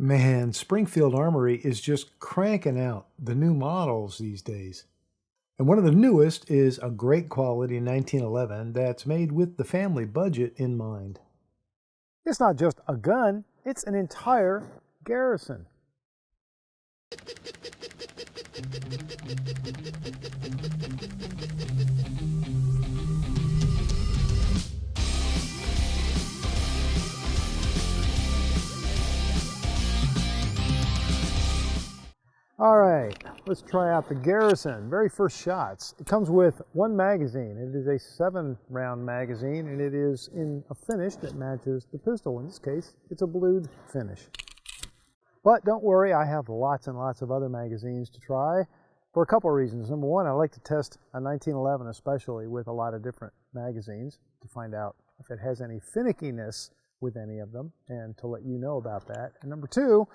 Man, Springfield Armory is just cranking out the new models these days. And one of the newest is a great quality 1911 that's made with the family budget in mind. It's not just a gun, it's an entire Garrison. All right, let's try out the Garrison. Very first shots. It comes with one magazine. It is a 7-round magazine, and it is in a finish that matches the pistol. In this case, it's a blued finish. But don't worry, I have lots and lots of other magazines to try for a couple of reasons. Number one, I like to test a 1911 especially with a lot of different magazines to find out if it has any finickiness with any of them and to let you know about that. And number two,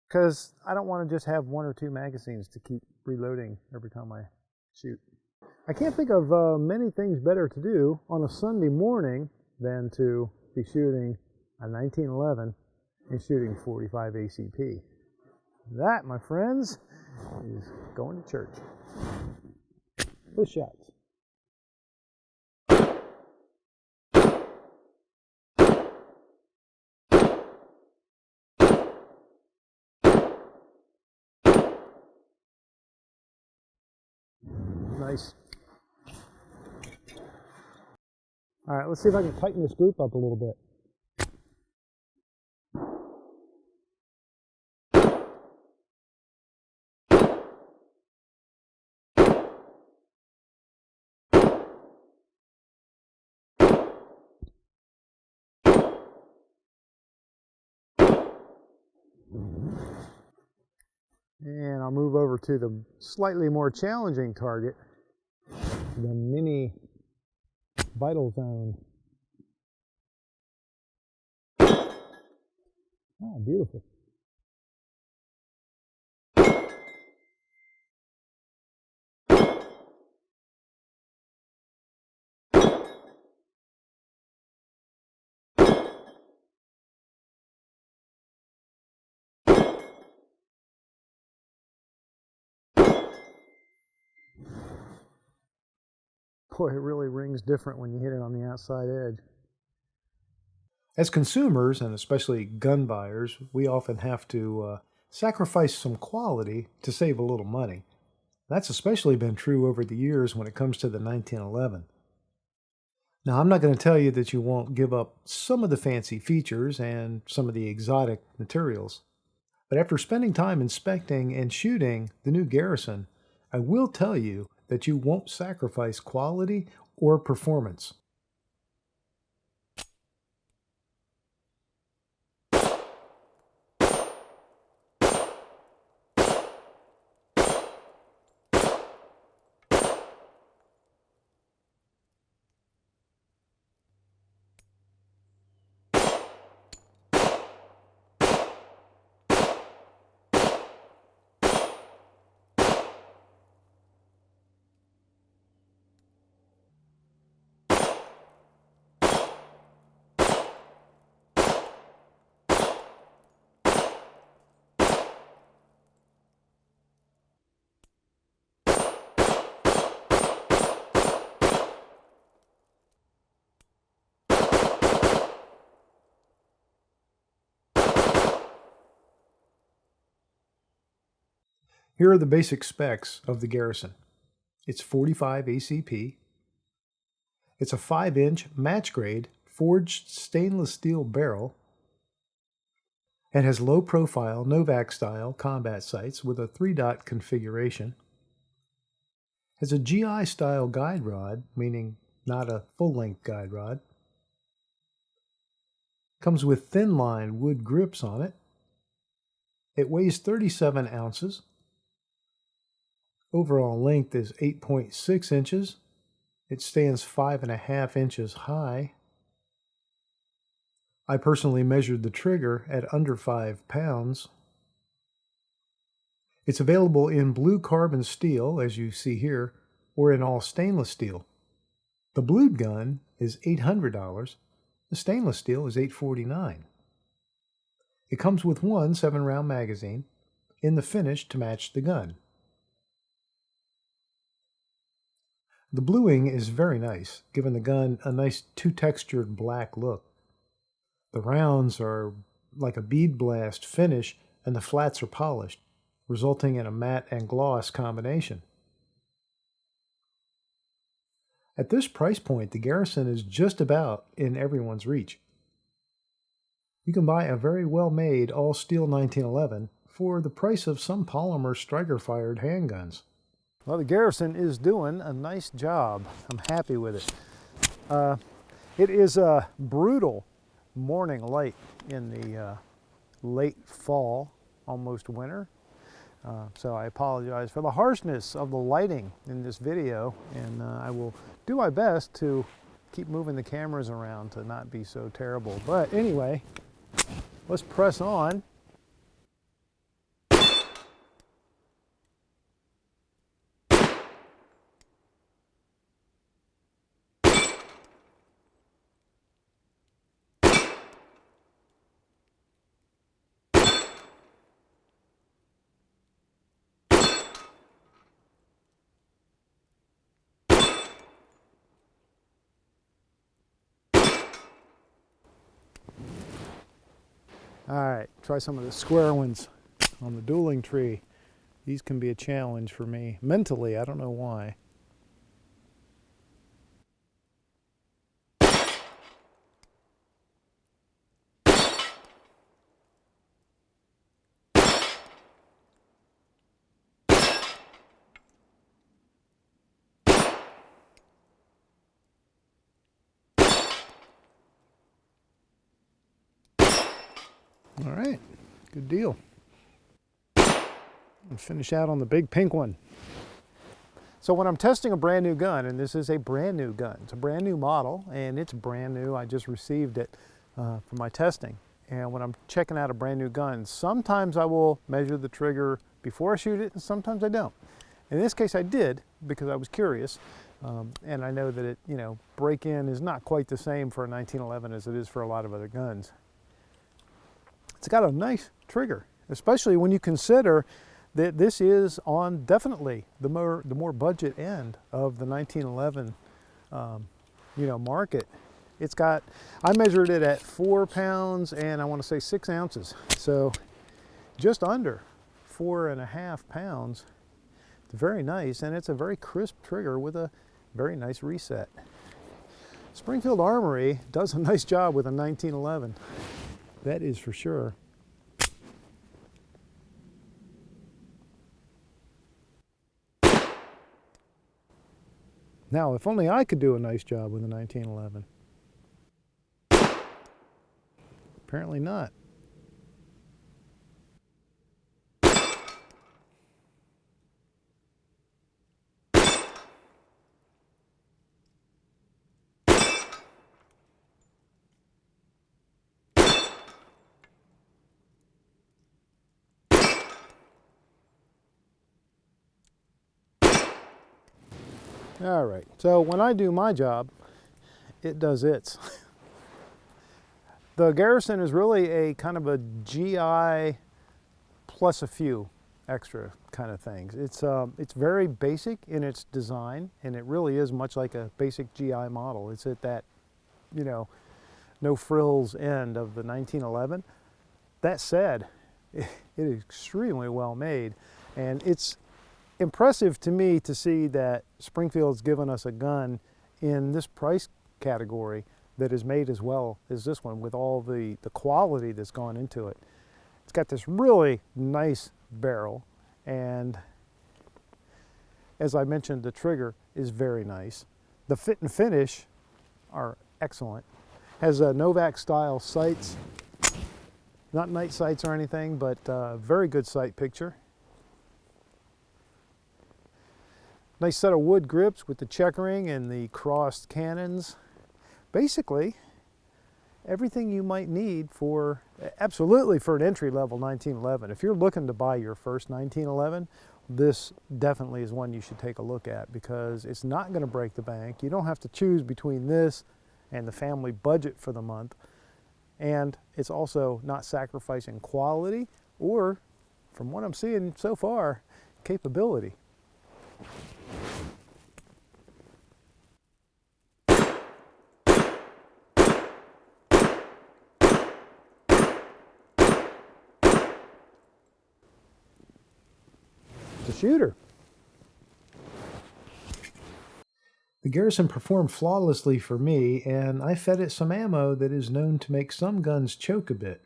because I don't want to just have one or two magazines to keep reloading every time I shoot. I can't think of many things better to do on a Sunday morning than to be shooting a 1911 and shooting 45 ACP. That, my friends, is going to church. Push shots. Nice. All right, let's see if I can tighten this group up a little bit. And I'll move over to the slightly more challenging target, the mini vital zone. Ah, beautiful. Boy, it really rings different when you hit it on the outside edge. As consumers, and especially gun buyers, we often have to sacrifice some quality to save a little money. That's especially been true over the years when it comes to the 1911. Now, I'm not going to tell you that you won't give up some of the fancy features and some of the exotic materials. But after spending time inspecting and shooting the new Garrison, I will tell you that you won't sacrifice quality or performance. Here are the basic specs of the Garrison. It's 45 ACP. It's a 5-inch match grade forged stainless steel barrel. It has low profile Novak style combat sights with a 3-dot configuration. Has a GI style guide rod, meaning not a full-length guide rod. Comes with thin line wood grips on it. It weighs 37 ounces. Overall length is 8.6 inches. It stands 5.5 inches high. I personally measured the trigger at under 5 pounds. It's available in blue carbon steel, as you see here, or in all stainless steel. The blued gun is $800. The stainless steel is $849. It comes with one 7-round magazine in the finish to match the gun. The bluing is very nice, giving the gun a nice two-textured black look. The rounds are like a bead blast finish and the flats are polished, resulting in a matte and gloss combination. At this price point, the Garrison is just about in everyone's reach. You can buy a very well-made all-steel 1911 for the price of some polymer striker-fired handguns. Well, the Garrison is doing a nice job. I'm happy with it. It is a brutal morning light in the late fall, almost winter. So I apologize for the harshness of the lighting in this video, and I will do my best to keep moving the cameras around to not be so terrible. But anyway, let's press on. All right, try some of the square ones on the dueling tree. These can be a challenge for me mentally. I don't know why. All right, good deal. And finish out on the big pink one. So when I'm testing a brand new gun, and this is a brand new gun, it's a brand new model, and it's brand new. I just received it for my testing. And when I'm checking out a brand new gun, sometimes I will measure the trigger before I shoot it, and sometimes I don't. In this case, I did because I was curious, and I know that it, break-in is not quite the same for a 1911 as it is for a lot of other guns. It's got a nice trigger, especially when you consider that this is on definitely the more budget end of the 1911 market. It's got, I measured it at 4 pounds and I want to say 6 ounces, so just under 4.5 pounds. It's very nice, and it's a very crisp trigger with a very nice reset. Springfield Armory does a nice job with a 1911. That is for sure. Now, if only I could do a nice job with a 1911. Apparently not. All right, so when I do my job, it does its. The Garrison is really a kind of a GI plus a few extra kind of things. It's very basic in its design, and it really is much like a basic GI model. It's at that, no frills end of the 1911. That said, it is extremely well made, and it's impressive to me to see that Springfield's given us a gun in this price category that is made as well as this one, with all the quality that's gone into it. It's got this really nice barrel, and as I mentioned, the trigger is very nice. The fit and finish are excellent. Has Novak style sights, not night sights or anything, but very good sight picture. Nice set of wood grips with the checkering and the crossed cannons. Basically, everything you might need for, absolutely for an entry-level 1911. If you're looking to buy your first 1911, this definitely is one you should take a look at, because it's not going to break the bank. You don't have to choose between this and the family budget for the month. and it's also not sacrificing quality or, from what I'm seeing so far, capability. The shooter. The Garrison performed flawlessly for me, and I fed it some ammo that is known to make some guns choke a bit.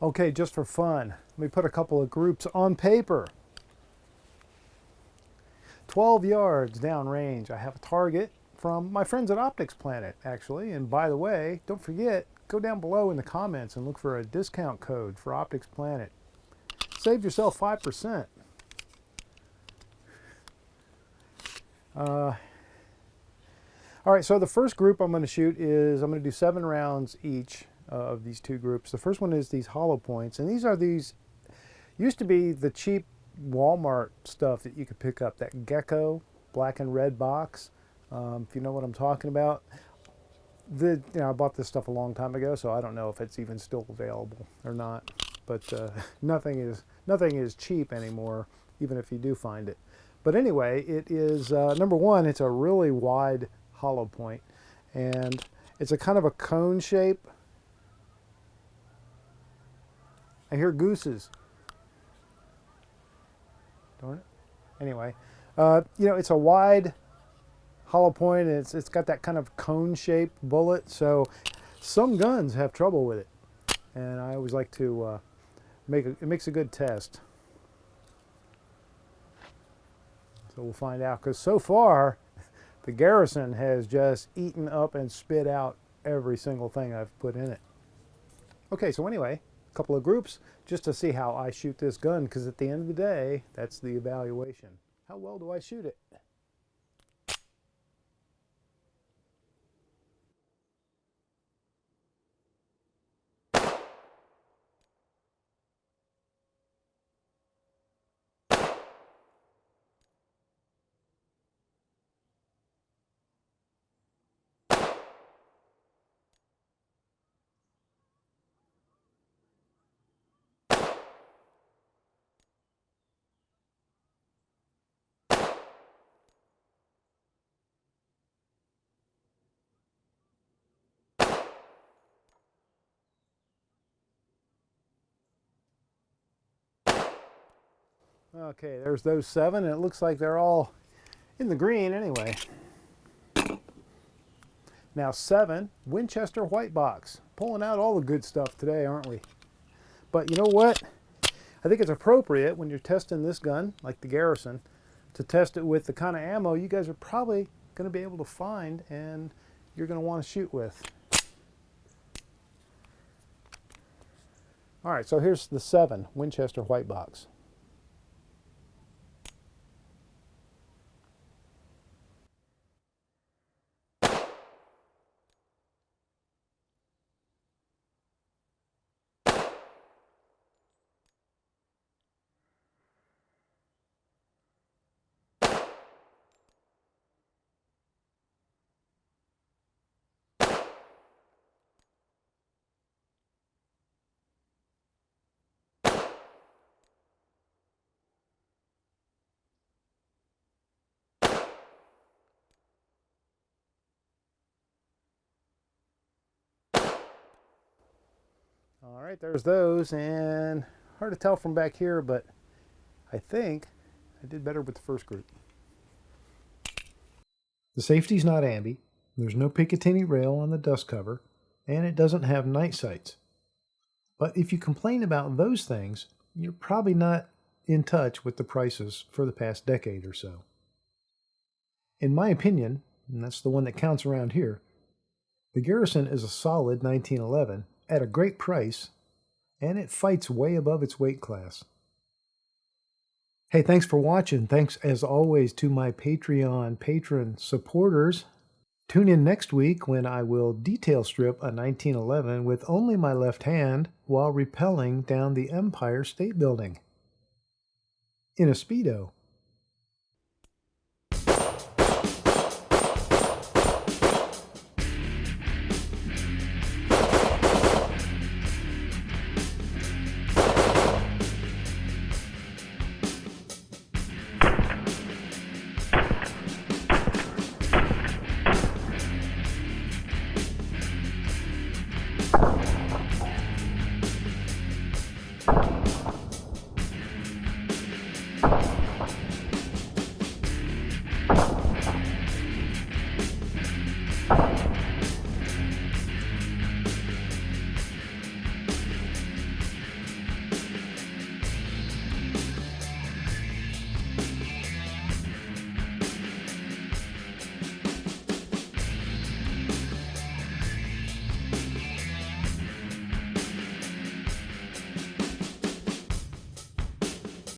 Okay, just for fun, let me put a couple of groups on paper. 12 yards downrange, I have a target from my friends at Optics Planet, actually. And by the way, don't forget, go down below in the comments and look for a discount code for Optics Planet. Save yourself 5%. All right, so the first group I'm going to shoot is, I'm going to do 7 rounds each of these two groups. The first one is these hollow points, and these used to be the cheap Walmart stuff that you could pick up, that Gecko black and red box, if you know what I'm talking about. I bought this stuff a long time ago, so I don't know if it's even still available or not, but nothing is cheap anymore, even if you do find it. But anyway, it is, number one, it's a really wide hollow point, and it's a kind of a cone shape. I hear gooses. Darn it. Anyway, it's a wide hollow point, and it's got that kind of cone-shaped bullet, so some guns have trouble with it, and I always like to it makes a good test. So we'll find out, because so far, the Garrison has just eaten up and spit out every single thing I've put in it. Okay, so anyway, a couple of groups just to see how I shoot this gun, because at the end of the day, that's the evaluation. How well do I shoot it? Okay, there's those 7, and it looks like they're all in the green anyway. Now 7, Winchester white box. Pulling out all the good stuff today, aren't we? But you know what? I think it's appropriate when you're testing this gun, like the Garrison, to test it with the kind of ammo you guys are probably going to be able to find and you're going to want to shoot with. All right, so here's the 7, Winchester white box. All right, there's those, and hard to tell from back here, but I think I did better with the first group. The safety's not ambi, there's no Picatinny rail on the dust cover, and it doesn't have night sights. But if you complain about those things, you're probably not in touch with the prices for the past decade or so. In my opinion, and that's the one that counts around here, the Garrison is a solid 1911 at a great price, and it fights way above its weight class. Hey, thanks for watching. Thanks, as always, to my Patreon patron supporters. Tune in next week when I will detail strip a 1911 with only my left hand while rappelling down the Empire State Building in a Speedo.